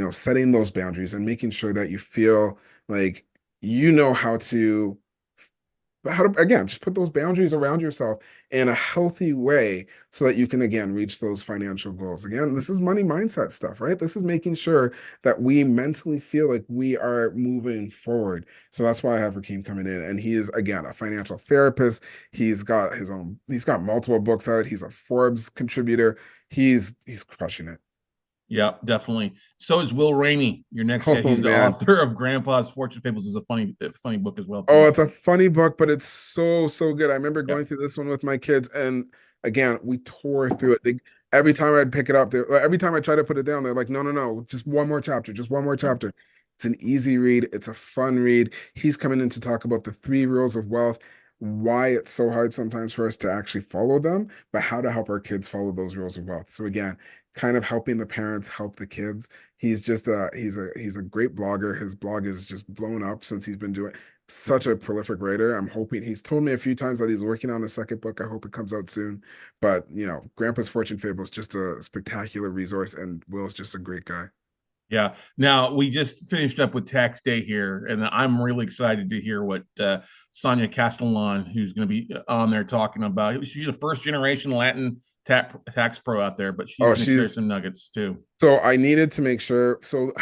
setting those boundaries and making sure that you feel like you know how to again just put those boundaries around yourself in a healthy way so that you can again reach those financial goals. Again, this is money mindset stuff, right? This is making sure that we mentally feel like we are moving forward. So that's why I have Rakeem coming in, and he is again a financial therapist. He's got multiple books out. He's a Forbes contributor. He's crushing it.
Yeah, definitely. So is Will Rainey, your next guy.
Oh
He's the
man.
author of Grandpa's Fortune Fables. Is a funny book as well
Oh,
too.
it's a funny book, but it's so good. I remember
Yeah,
going through this one with my kids, and again, we tore through it. Every time I'd pick it up, every time I try to put it down, they're like, no, just one more chapter, just one more
yeah,
chapter. It's an easy read. It's a fun read. He's coming in to talk about the three rules of wealth, why it's so hard sometimes for us to actually follow them, but how to help our kids follow those rules of wealth. So again, kind of helping the parents help the kids. He's a great blogger. His blog is just blown up since he's been doing such a prolific writer. I'm hoping he's told me a few times that he's working on a second book. I hope it comes out soon. But Grandpa's Fortune Fable is just a spectacular resource, and Will's just a great guy.
yeah. Now we just finished up with tax day here, and I'm really excited to hear what Sonia Castellan, who's going to be on there talking about. She's a first generation Latin tax pro out there, but she's
Oh,
going to share
she's
some nuggets too.
so I needed to make sure. So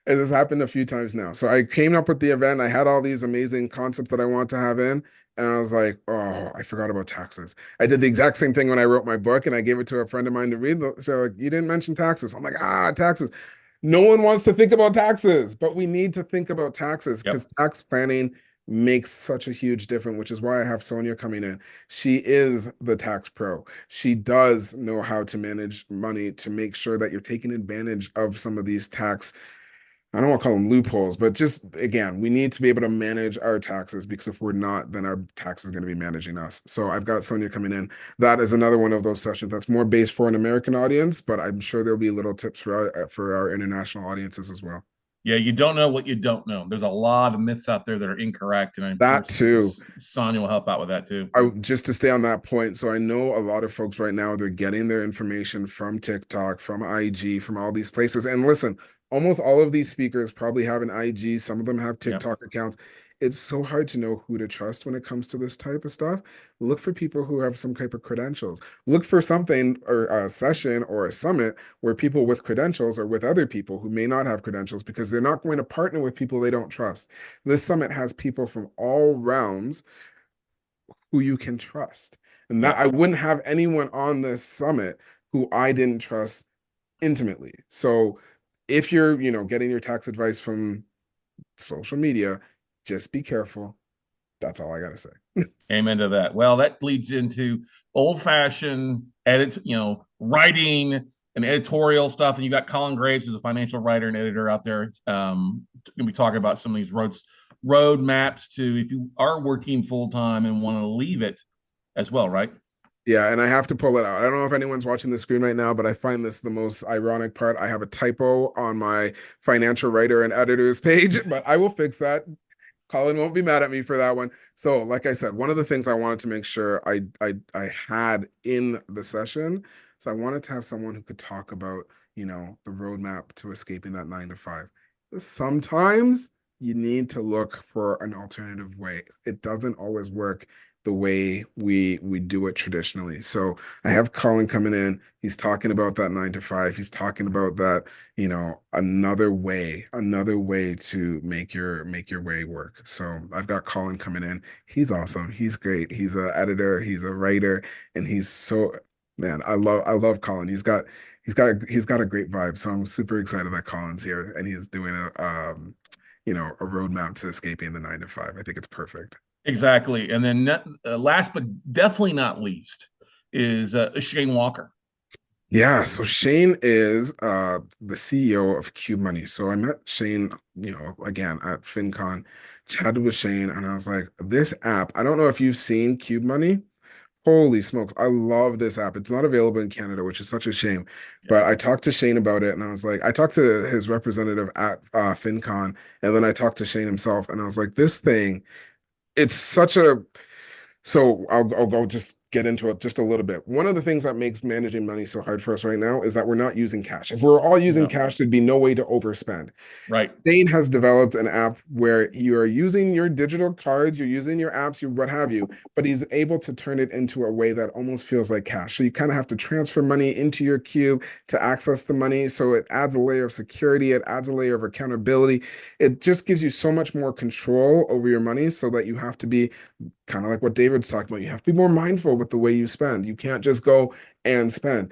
it has happened a few times now. So I came up with the event. I had all these amazing concepts that I want to have in. And I was like, oh, I forgot about taxes. I did the exact same thing when I wrote my book and I gave it to a friend of mine to read. So like, you didn't mention taxes. I'm like, taxes. No one wants to think about taxes, but we need to think about taxes because
Yep.
tax planning makes such a huge difference, which is why I have Sonia coming in. She is the tax pro. She does know how to manage money to make sure that you're taking advantage of some of these tax, I don't want to call them loopholes, but just again, we need to be able to manage our taxes because if we're not, then our tax is going to be managing us. So I've got Sonia coming in. That is another one of those sessions that's more based for an American audience, but I'm sure there'll be little tips for our international audiences as well.
Yeah, you don't know what you don't know. There's a lot of myths out there that are incorrect, and I'm sure
That too.
Sonia will help out with that too.
I just to stay on that point. So I know a lot of folks right now, they're getting their information from TikTok, from IG, from all these places. And listen, almost all of these speakers probably have an IG, some of them have
Yeah.
TikTok accounts. It's so hard to know who to trust when it comes to this type of stuff. Look for people who have some type of credentials. Look for something or a session or a summit where people with credentials are with other people who may not have credentials because they're not going to partner with people they don't trust. This summit has people from all realms who you can trust. And that
Yeah.
I wouldn't have anyone on this summit who I didn't trust intimately. So if you're, getting your tax advice from social media, just be careful. That's all I gotta say.
Amen to that. Well, that leads into old-fashioned writing and editorial stuff. And you got Colin Graves, who's a financial writer and editor out there, going to be talking about some of these road maps to if you are working full time and want to leave it as well, right?
Yeah, and I have to pull it out. I don't know if anyone's watching the screen right now, but I find this the most ironic part. I have a typo on my financial writer and editors page, but I will fix that. Colin won't be mad at me for that one. So, like I said, one of the things I wanted to make sure I had in the session, so I wanted to have someone who could talk about, the roadmap to escaping that 9 to 5. Sometimes you need to look for an alternative way. It doesn't always work the way we do it traditionally. So I have Colin coming in. He's talking about that 9 to 5. He's talking about that, another way to make your way work. So I've got Colin coming in. He's awesome. He's great. He's an editor, he's a writer, and he's so, man, I love Colin. He's got a great vibe. So I'm super excited that Colin's here and he's doing a roadmap to escaping the 9 to 5. I think it's perfect.
Exactly. And then last but definitely not least is Shane Walker.
Yeah, so Shane is the CEO of Cube Money. So I met Shane, again at FinCon, chatted with Shane, and I was like, this app, I don't know if you've seen Cube Money. Holy smokes, I love this app. It's not available in Canada, which is such a shame. But I talked to Shane about it, and I was like, I talked to his representative at FinCon, and then I talked to Shane himself, and I was like, this thing, it's such a so I'll go just get into it just a little bit. One of the things that makes managing money so hard for us right now is that we're not using cash. If we're all using
No.
cash, there'd be no way to overspend.
Right.
Dane has developed an app where you are using your digital cards, you're using your apps, you what have you, but he's able to turn it into a way that almost feels like cash. So you kind of have to transfer money into your cube to access the money. So it adds a layer of security, it adds a layer of accountability. It just gives you so much more control over your money so that you have to be kind of like what David's talking about. You have to be more mindful with the way you spend. You can't just go and spend.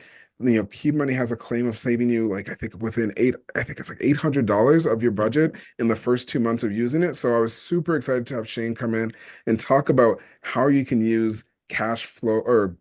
Key Money has a claim of saving you like I think it's like $800 of your budget in the first 2 months of using it. So I was super excited to have Shane come in and talk about how you can use cash flow or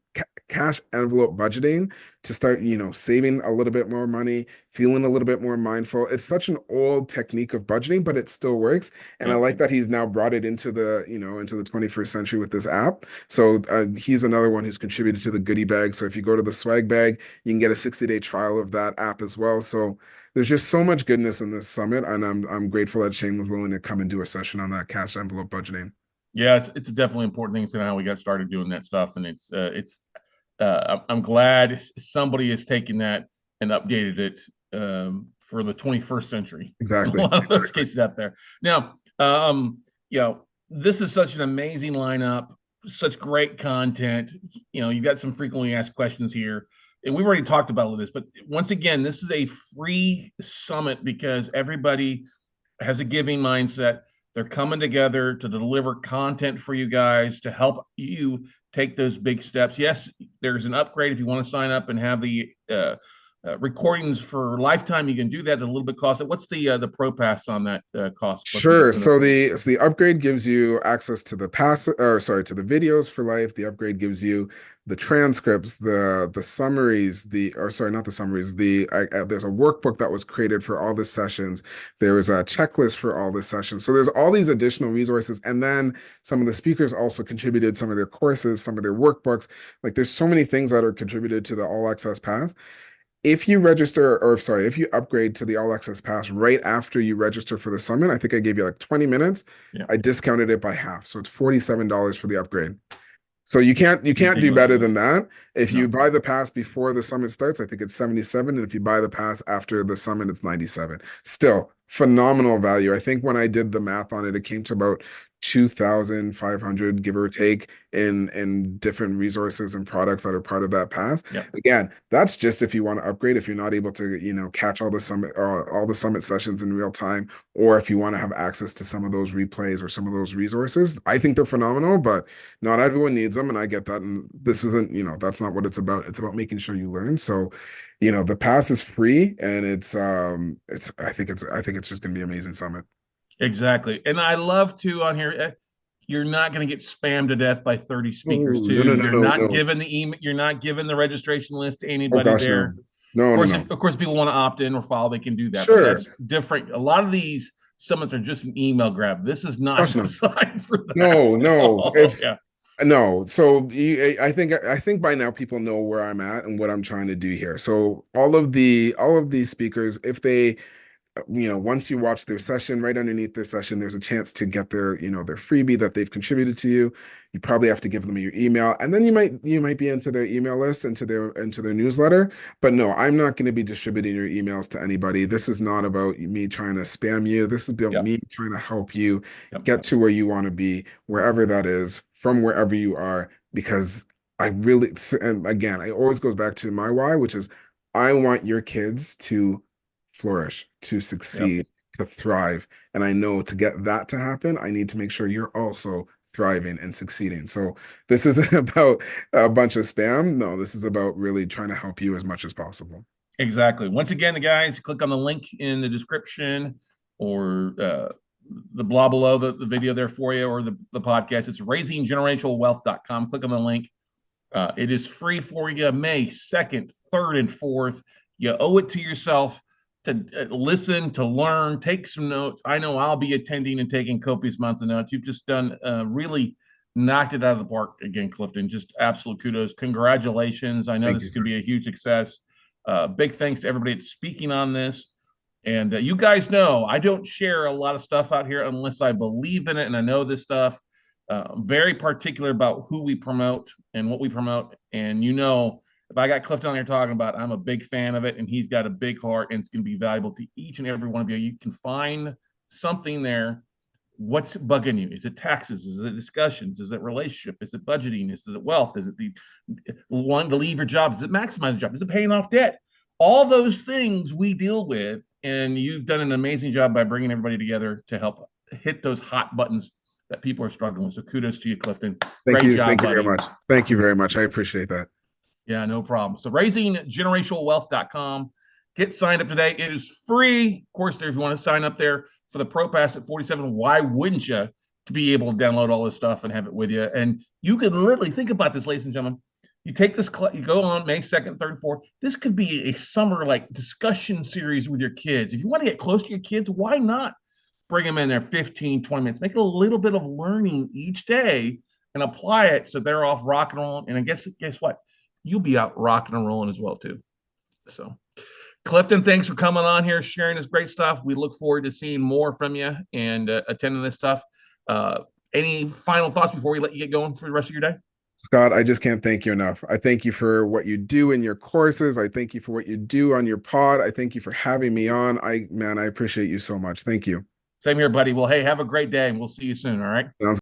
cash envelope budgeting to start, saving a little bit more money, feeling a little bit more mindful. It's such an old technique of budgeting, but it still works. And I
Yep.
like that he's now brought it into the 21st century with this app. So he's another one who's contributed to the goodie bag. So if you go to the swag bag, you can get a 60-day trial of that app as well. So there's just so much goodness in this summit, and I'm grateful that Shane was willing to come and do a session on that cash envelope budgeting.
Yeah, it's a definitely important thing. It's how we got started doing that stuff, and I'm glad somebody has taken that and updated it for the 21st century. A
Exactly.
lot of those
Exactly.
cases out there. Now, this is such an amazing lineup, such great content. You've got some frequently asked questions here, and we've already talked about all this. But once again, this is a free summit because everybody has a giving mindset. They're coming together to deliver content for you guys to help you take those big steps. Yes, there's an upgrade if you want to sign up and have the recordings for lifetime. You can do that at a little bit cost. What's the pro pass on that cost? What's the
Sure. So the upgrade gives you access to the pass or sorry, to the videos for life. The upgrade gives you the transcripts, the summaries, not the summaries, there's a workbook that was created for all the sessions. There is a checklist for all the sessions. So there's all these additional resources. And then some of the speakers also contributed some of their courses, some of their workbooks. Like there's so many things that are contributed to the all access pass. If you upgrade to the all access pass right after you register for the summit, I think I gave you like 20 minutes.
Yeah,
I discounted it by half. So it's $47 for the upgrade. So you can't do
ridiculous.
better than that. If you
No,
buy the pass before the summit starts, I think it's 77. And if you buy the pass after the summit, it's 97. Still phenomenal value. I think when I did the math on it, it came to about 2,500, give or take, in different resources and products that are part of that pass.
Yep.
Again, that's just if you want to upgrade, if you're not able to, catch all the summit sessions in real time, or if you want to have access to some of those replays or some of those resources. I think they're phenomenal, but not everyone needs them, and I get that. And this isn't, that's not what it's about. It's about making sure you learn. So, the pass is free, and I think it's just gonna be an amazing summit.
Exactly. And I love to on here. You're not going to get spammed to death by 30
Oh,
speakers
no,
too.
no, no,
You're
no,
not
no.
giving the email. You're not giving the registration list to
Oh
anybody
gosh,
there.
no. No, no, no.
Of course, people want to opt in or follow. They can do that, but
Sure.
that's different. A lot of these summits are just an email grab. This is not
Gosh, no.
designed for that.
No, no.
Oh,
If
yeah.
No, so I think by now people know where I'm at and what I'm trying to do here. So all of these speakers, if they once you watch their session, right underneath their session, there's a chance to get their freebie that they've contributed to you. You probably have to give them your email, and then you might be into their email list, into their newsletter. But no, I'm not going to be distributing your emails to anybody. This is not about me trying to spam you. This is about
Yep.
me trying to help you
Yep.
get to where you want to be, wherever that is, from wherever you are, because I really, and again, it always goes back to my why, which is I want your kids to flourish, to
Yep.
succeed, to thrive. And I know to get that to happen, I need to make sure you're also thriving and succeeding. So this isn't about a bunch of spam. No, this is about really trying to help you as much as possible.
Exactly. Once again, the guys, click on the link in the description or the blah below the video there for you, or the podcast. It's raisinggenerationalwealth.com. Click on the link. It is free for you May 2nd, 3rd, and 4th. You owe it to yourself to listen, to learn, take some notes. I know I'll be attending and taking copious amounts of notes. You've just done really knocked it out of the park again, Clifton. Just absolute kudos. Congratulations. I know
Thank
this
you,
is going
sir.
to be a huge success. Big thanks to everybody that's speaking on this. And you guys know I don't share a lot of stuff out here unless I believe in it and I know this stuff. I'm very particular about who we promote and what we promote. And if I got Clifton on here talking about, I'm a big fan of it, and he's got a big heart, and it's going to be valuable to each and every one of you. You can find something there. What's bugging you? Is it taxes? Is it discussions? Is it relationship? Is it budgeting? Is it wealth? Is it the wanting to leave your job? Is it maximize your job? Is it paying off debt? All those things we deal with, and you've done an amazing job by bringing everybody together to help hit those hot buttons that people are struggling with. So kudos to you, Clifton.
Thank
Great
you.
job,
Thank you very
buddy.
much. Thank you very much. I appreciate that.
Yeah, no problem. So raisinggenerationalwealth.com. Get signed up today. It is free. Of course, if you want to sign up there for the Pro Pass at 47, why wouldn't you? To be able to download all this stuff and have it with you. And you can literally think about this, ladies and gentlemen. You take this, you go on May 2nd, 3rd, 4th. This could be a summer like discussion series with your kids. If you want to get close to your kids, why not bring them in there 15, 20 minutes? Make a little bit of learning each day and apply it so they're off rock and roll. And I guess what? You'll be out rocking and rolling as well, too. So, Clifton, thanks for coming on here, sharing this great stuff. We look forward to seeing more from you and attending this stuff. Any final thoughts before we let you get going for the rest of your day?
Scott, I just can't thank you enough. I thank you for what you do in your courses. I thank you for what you do on your pod. I thank you for having me on. I appreciate you so much. Thank you.
Same here, buddy. Well, hey, have a great day, and we'll see you soon. All right.
Sounds